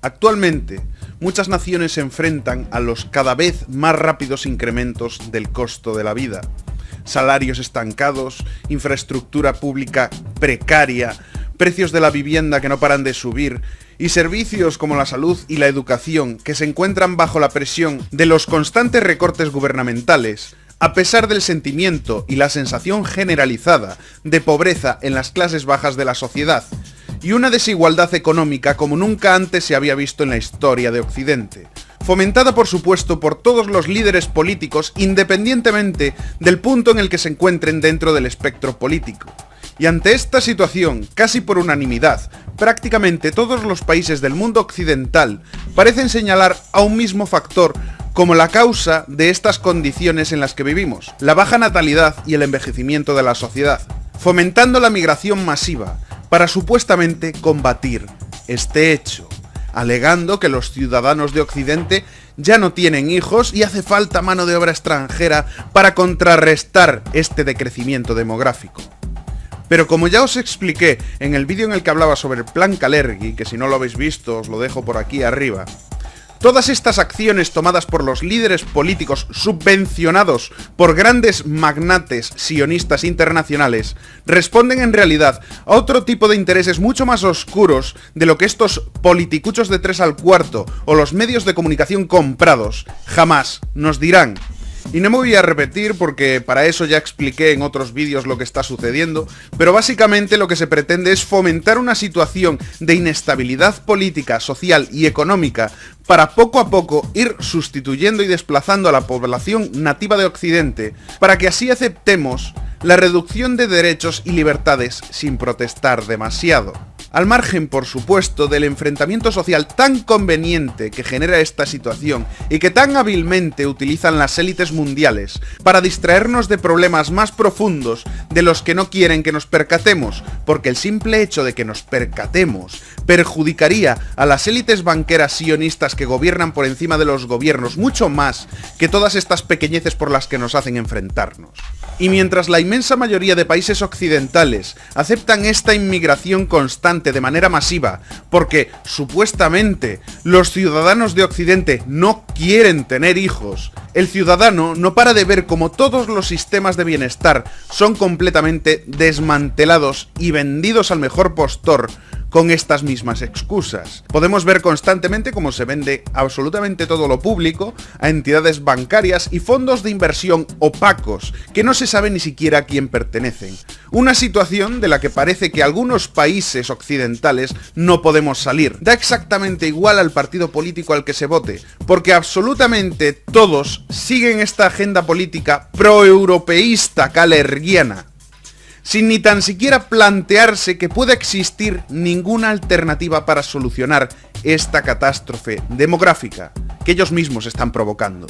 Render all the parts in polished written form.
Actualmente, muchas naciones se enfrentan a los cada vez más rápidos incrementos del costo de la vida. Salarios estancados, infraestructura pública precaria, precios de la vivienda que no paran de subir y servicios como la salud y la educación que se encuentran bajo la presión de los constantes recortes gubernamentales, a pesar del sentimiento y la sensación generalizada de pobreza en las clases bajas de la sociedad, y una desigualdad económica como nunca antes se había visto en la historia de Occidente, fomentada por supuesto por todos los líderes políticos independientemente del punto en el que se encuentren dentro del espectro político. Y ante esta situación, casi por unanimidad, prácticamente todos los países del mundo occidental parecen señalar a un mismo factor como la causa de estas condiciones en las que vivimos, la baja natalidad y el envejecimiento de la sociedad, fomentando la migración masiva para supuestamente combatir este hecho, alegando que los ciudadanos de Occidente ya no tienen hijos y hace falta mano de obra extranjera para contrarrestar este decrecimiento demográfico. Pero como ya os expliqué en el vídeo en el que hablaba sobre el Plan Kalergi, que si no lo habéis visto os lo dejo por aquí arriba, todas estas acciones tomadas por los líderes políticos subvencionados por grandes magnates sionistas internacionales responden en realidad a otro tipo de intereses mucho más oscuros de lo que estos politicuchos de 3 al cuarto o los medios de comunicación comprados jamás nos dirán. Y no me voy a repetir porque para eso ya expliqué en otros vídeos lo que está sucediendo, pero básicamente lo que se pretende es fomentar una situación de inestabilidad política, social y económica para poco a poco ir sustituyendo y desplazando a la población nativa de Occidente, para que así aceptemos la reducción de derechos y libertades sin protestar demasiado. Al margen, por supuesto, del enfrentamiento social tan conveniente que genera esta situación y que tan hábilmente utilizan las élites mundiales para distraernos de problemas más profundos de los que no quieren que nos percatemos, porque el simple hecho de que nos percatemos perjudicaría a las élites banqueras sionistas que gobiernan por encima de los gobiernos mucho más que todas estas pequeñeces por las que nos hacen enfrentarnos. Y mientras la inmensa mayoría de países occidentales aceptan esta inmigración constante de manera masiva, porque supuestamente los ciudadanos de Occidente no quieren tener hijos, el ciudadano no para de ver cómo todos los sistemas de bienestar son completamente desmantelados y vendidos al mejor postor con estas mismas excusas. Podemos ver constantemente cómo se vende absolutamente todo lo público a entidades bancarias y fondos de inversión opacos que no se sabe ni siquiera a quién pertenecen. Una situación de la que parece que algunos países occidentales no podemos salir. Da exactamente igual al partido político al que se vote, porque absolutamente todos siguen esta agenda política proeuropeísta kalergiana, sin ni tan siquiera plantearse que pueda existir ninguna alternativa para solucionar esta catástrofe demográfica que ellos mismos están provocando.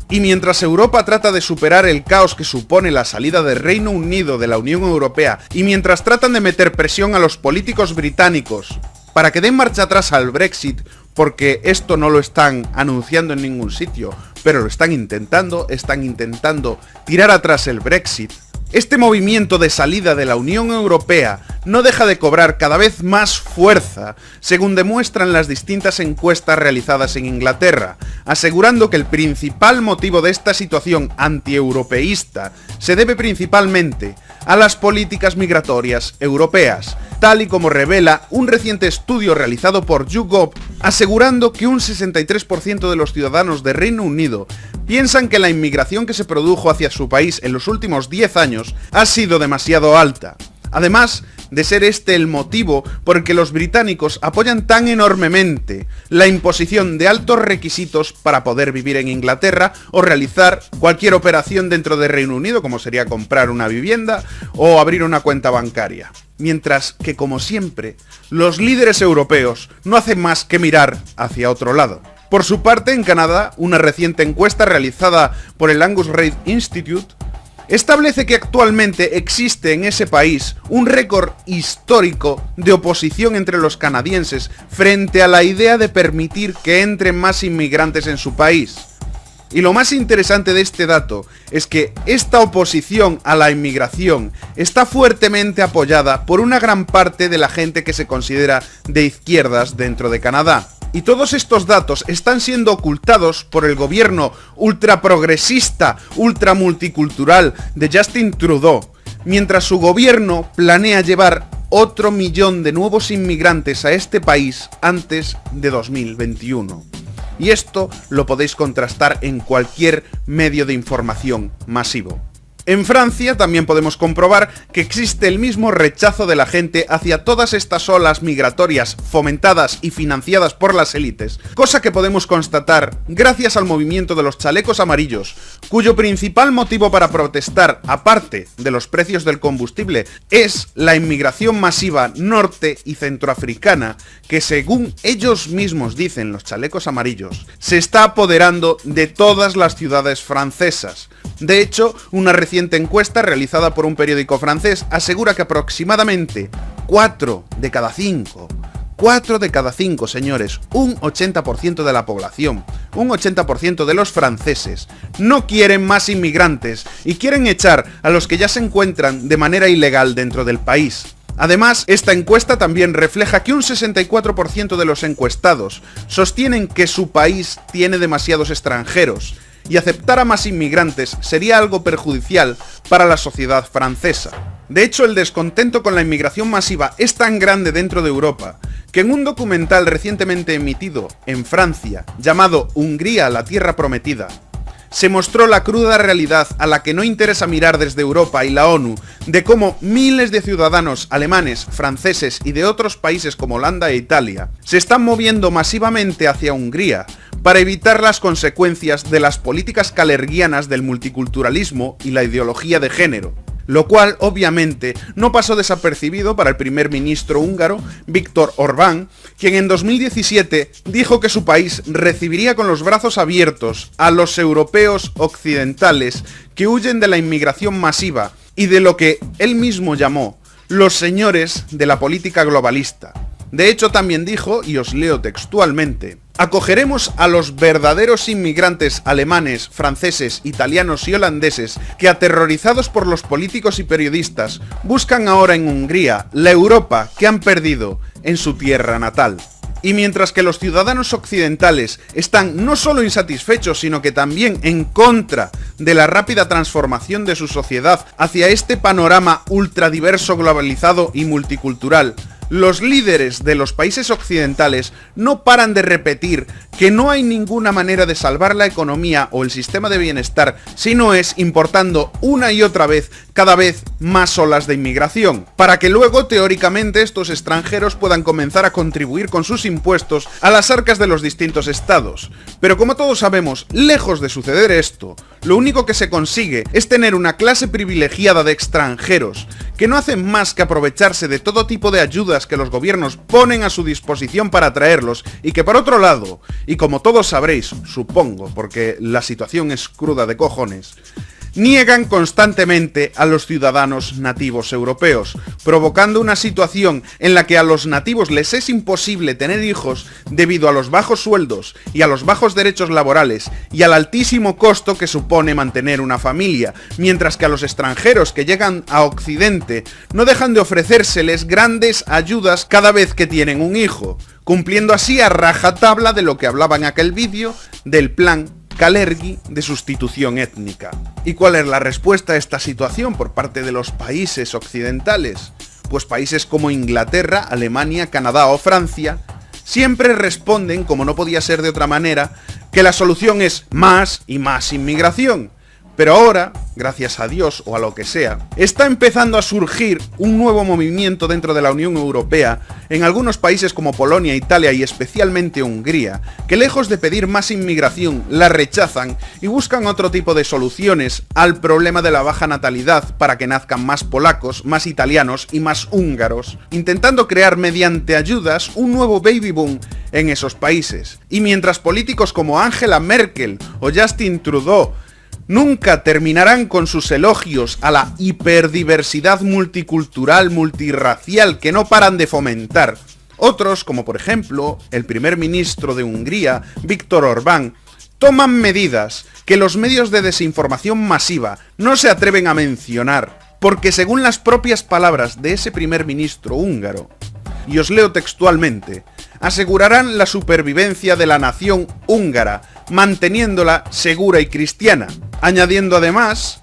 Y mientras Europa trata de superar el caos que supone la salida del Reino Unido de la Unión Europea, y mientras tratan de meter presión a los políticos británicos para que den marcha atrás al Brexit, porque esto no lo están anunciando en ningún sitio, pero lo están intentando tirar atrás el Brexit, este movimiento de salida de la Unión Europea no deja de cobrar cada vez más fuerza, según demuestran las distintas encuestas realizadas en Inglaterra, asegurando que el principal motivo de esta situación antieuropeísta se debe principalmente a las políticas migratorias europeas, tal y como revela un reciente estudio realizado por YouGov, asegurando que un 63% de los ciudadanos de Reino Unido piensan que la inmigración que se produjo hacia su país en los últimos 10 años ha sido demasiado alta. Además de ser este el motivo por el que los británicos apoyan tan enormemente la imposición de altos requisitos para poder vivir en Inglaterra o realizar cualquier operación dentro de Reino Unido, como sería comprar una vivienda o abrir una cuenta bancaria. Mientras que, como siempre, los líderes europeos no hacen más que mirar hacia otro lado. Por su parte, en Canadá, una reciente encuesta realizada por el Angus Reid Institute establece que actualmente existe en ese país un récord histórico de oposición entre los canadienses frente a la idea de permitir que entren más inmigrantes en su país. Y lo más interesante de este dato es que esta oposición a la inmigración está fuertemente apoyada por una gran parte de la gente que se considera de izquierdas dentro de Canadá. Y todos estos datos están siendo ocultados por el gobierno ultraprogresista, ultramulticultural de Justin Trudeau, mientras su gobierno planea llevar otro millón de nuevos inmigrantes a este país antes de 2021. Y esto lo podéis contrastar en cualquier medio de información masivo. En Francia también podemos comprobar que existe el mismo rechazo de la gente hacia todas estas olas migratorias fomentadas y financiadas por las élites, cosa que podemos constatar gracias al movimiento de los chalecos amarillos, cuyo principal motivo para protestar, aparte de los precios del combustible, es la inmigración masiva norte y centroafricana que, según ellos mismos dicen los chalecos amarillos, se está apoderando de todas las ciudades francesas. De hecho, una reciente encuesta realizada por un periódico francés asegura que aproximadamente 4 de cada 5, señores, un 80% de la población, un 80% de los franceses, no quieren más inmigrantes y quieren echar a los que ya se encuentran de manera ilegal dentro del país. Además, esta encuesta también refleja que un 64% de los encuestados sostienen que su país tiene demasiados extranjeros, y aceptar a más inmigrantes sería algo perjudicial para la sociedad francesa. De hecho, el descontento con la inmigración masiva es tan grande dentro de Europa que en un documental recientemente emitido en Francia, llamado Hungría, la tierra prometida, se mostró la cruda realidad a la que no interesa mirar desde Europa y la ONU, de cómo miles de ciudadanos alemanes, franceses y de otros países como Holanda e Italia se están moviendo masivamente hacia Hungría para evitar las consecuencias de las políticas kalergianas del multiculturalismo y la ideología de género. Lo cual, obviamente, no pasó desapercibido para el primer ministro húngaro, Viktor Orbán, quien en 2017 dijo que su país recibiría con los brazos abiertos a los europeos occidentales que huyen de la inmigración masiva y de lo que él mismo llamó los señores de la política globalista. De hecho, también dijo, y os leo textualmente: acogeremos a los verdaderos inmigrantes alemanes, franceses, italianos y holandeses que, aterrorizados por los políticos y periodistas, buscan ahora en Hungría la Europa que han perdido en su tierra natal. Y mientras que los ciudadanos occidentales están no solo insatisfechos, sino que también en contra de la rápida transformación de su sociedad hacia este panorama ultradiverso, globalizado y multicultural, los líderes de los países occidentales no paran de repetir que no hay ninguna manera de salvar la economía o el sistema de bienestar si no es importando una y otra vez cada vez más olas de inmigración, para que luego teóricamente estos extranjeros puedan comenzar a contribuir con sus impuestos a las arcas de los distintos estados. Pero como todos sabemos, lejos de suceder esto, lo único que se consigue es tener una clase privilegiada de extranjeros que no hacen más que aprovecharse de todo tipo de ayudas que los gobiernos ponen a su disposición para atraerlos, y que por otro lado, y como todos sabréis, supongo, porque la situación es cruda de cojones, niegan constantemente a los ciudadanos nativos europeos, provocando una situación en la que a los nativos les es imposible tener hijos debido a los bajos sueldos y a los bajos derechos laborales y al altísimo costo que supone mantener una familia, mientras que a los extranjeros que llegan a Occidente no dejan de ofrecérseles grandes ayudas cada vez que tienen un hijo, cumpliendo así a rajatabla de lo que hablaba en aquel vídeo del plan Kalergi de sustitución étnica. ¿Y cuál es la respuesta a esta situación por parte de los países occidentales? Pues países como Inglaterra, Alemania, Canadá o Francia siempre responden, como no podía ser de otra manera, que la solución es más y más inmigración. Pero ahora, gracias a Dios o a lo que sea, está empezando a surgir un nuevo movimiento dentro de la Unión Europea, en algunos países como Polonia, Italia y especialmente Hungría, que lejos de pedir más inmigración, la rechazan y buscan otro tipo de soluciones al problema de la baja natalidad para que nazcan más polacos, más italianos y más húngaros, intentando crear mediante ayudas un nuevo baby boom en esos países. Y mientras políticos como Angela Merkel o Justin Trudeau nunca terminarán con sus elogios a la hiperdiversidad multicultural, multirracial que no paran de fomentar, otros, como por ejemplo el primer ministro de Hungría, Viktor Orbán, toman medidas que los medios de desinformación masiva no se atreven a mencionar, porque según las propias palabras de ese primer ministro húngaro, y os leo textualmente, asegurarán la supervivencia de la nación húngara, manteniéndola segura y cristiana, añadiendo además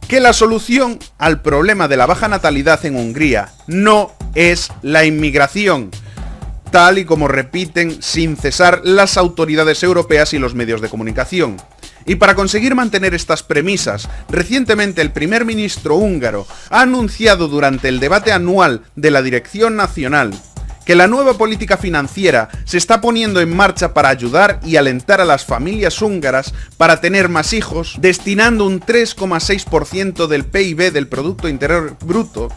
que la solución al problema de la baja natalidad en Hungría no es la inmigración, tal y como repiten sin cesar las autoridades europeas y los medios de comunicación. Y para conseguir mantener estas premisas, recientemente el primer ministro húngaro ha anunciado durante el debate anual de la Dirección Nacional que la nueva política financiera se está poniendo en marcha para ayudar y alentar a las familias húngaras para tener más hijos, destinando un 3,6% del PIB del Producto Interior Bruto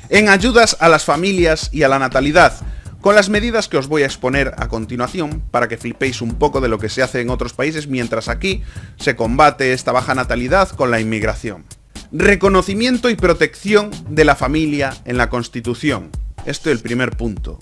en ayudas a las familias y a la natalidad, con las medidas que os voy a exponer a continuación para que flipéis un poco de lo que se hace en otros países mientras aquí se combate esta baja natalidad con la inmigración. Reconocimiento y protección de la familia en la Constitución. Esto es el primer punto.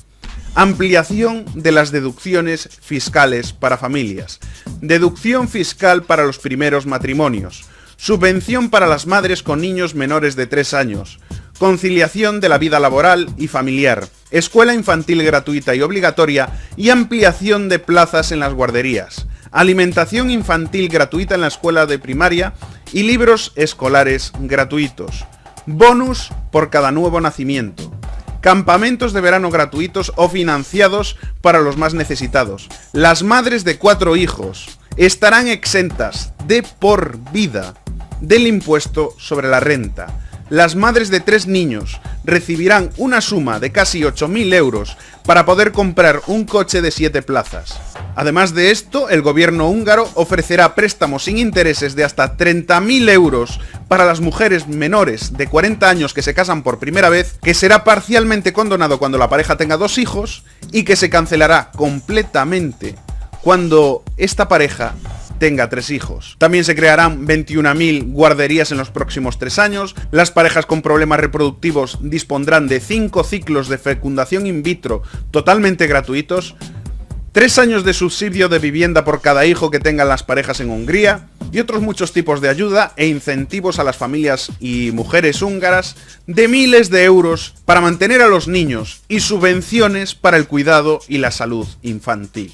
Ampliación de las deducciones fiscales para familias. Deducción fiscal para los primeros matrimonios. Subvención para las madres con niños menores de 3 años. Conciliación de la vida laboral y familiar. Escuela infantil gratuita y obligatoria y ampliación de plazas en las guarderías. Alimentación infantil gratuita en la escuela de primaria y libros escolares gratuitos. Bonus por cada nuevo nacimiento. Campamentos de verano gratuitos o financiados para los más necesitados. Las madres de 4 hijos estarán exentas de por vida del impuesto sobre la renta. Las madres de 3 niños recibirán una suma de casi 8.000 euros para poder comprar un coche de 7 plazas. Además de esto, el gobierno húngaro ofrecerá préstamos sin intereses de hasta 30.000 euros para las mujeres menores de 40 años que se casan por primera vez, que será parcialmente condonado cuando la pareja tenga 2 hijos y que se cancelará completamente cuando esta pareja tenga 3 hijos. También se crearán 21.000 guarderías en los próximos 3 años, las parejas con problemas reproductivos dispondrán de 5 ciclos de fecundación in vitro totalmente gratuitos, 3 años de subsidio de vivienda por cada hijo que tengan las parejas en Hungría, y otros muchos tipos de ayuda e incentivos a las familias y mujeres húngaras de miles de euros para mantener a los niños y subvenciones para el cuidado y la salud infantil.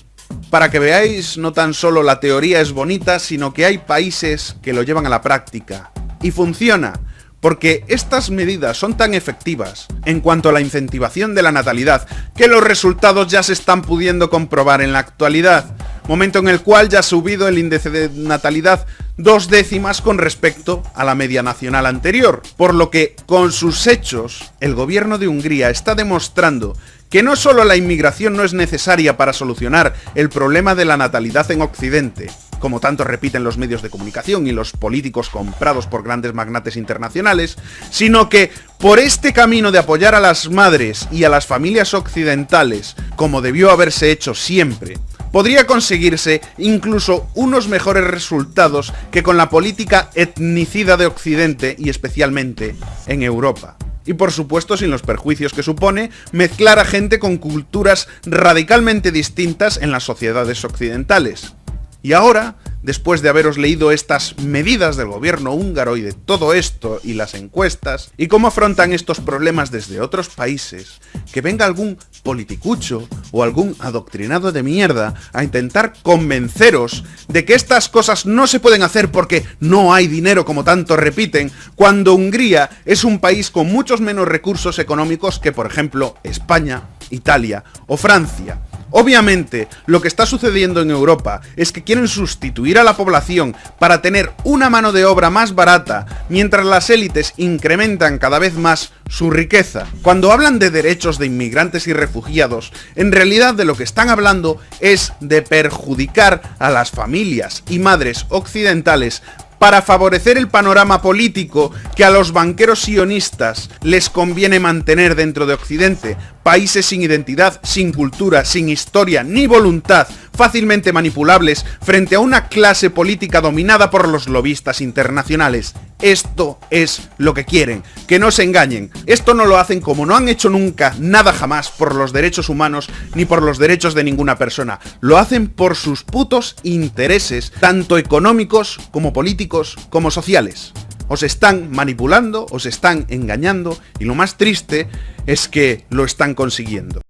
Para que veáis, no tan solo la teoría es bonita, sino que hay países que lo llevan a la práctica. Y funciona, porque estas medidas son tan efectivas en cuanto a la incentivación de la natalidad, que los resultados ya se están pudiendo comprobar en la actualidad, momento en el cual ya ha subido el índice de natalidad 2 décimas con respecto a la media nacional anterior, por lo que con sus hechos el gobierno de Hungría está demostrando que no solo la inmigración no es necesaria para solucionar el problema de la natalidad en Occidente, como tanto repiten los medios de comunicación y los políticos comprados por grandes magnates internacionales, sino que por este camino de apoyar a las madres y a las familias occidentales, como debió haberse hecho siempre, podría conseguirse incluso unos mejores resultados que con la política etnicida de Occidente y especialmente en Europa. Y por supuesto sin los perjuicios que supone mezclar a gente con culturas radicalmente distintas en las sociedades occidentales. Y ahora, después de haberos leído estas medidas del gobierno húngaro y de todo esto y las encuestas, y cómo afrontan estos problemas desde otros países, que venga algún politicucho o algún adoctrinado de mierda a intentar convenceros de que estas cosas no se pueden hacer porque no hay dinero como tanto repiten, cuando Hungría es un país con muchos menos recursos económicos que por ejemplo España, Italia o Francia. Obviamente, lo que está sucediendo en Europa es que quieren sustituir a la población para tener una mano de obra más barata, mientras las élites incrementan cada vez más su riqueza. Cuando hablan de derechos de inmigrantes y refugiados, en realidad de lo que están hablando es de perjudicar a las familias y madres occidentales para favorecer el panorama político que a los banqueros sionistas les conviene mantener dentro de Occidente, países sin identidad, sin cultura, sin historia ni voluntad, fácilmente manipulables frente a una clase política dominada por los lobistas internacionales. Esto es lo que quieren, que no se engañen. Esto no lo hacen como no han hecho nunca nada jamás por los derechos humanos ni por los derechos de ninguna persona. Lo hacen por sus putos intereses, tanto económicos como políticos como sociales. Os están manipulando, os están engañando y lo más triste es que lo están consiguiendo.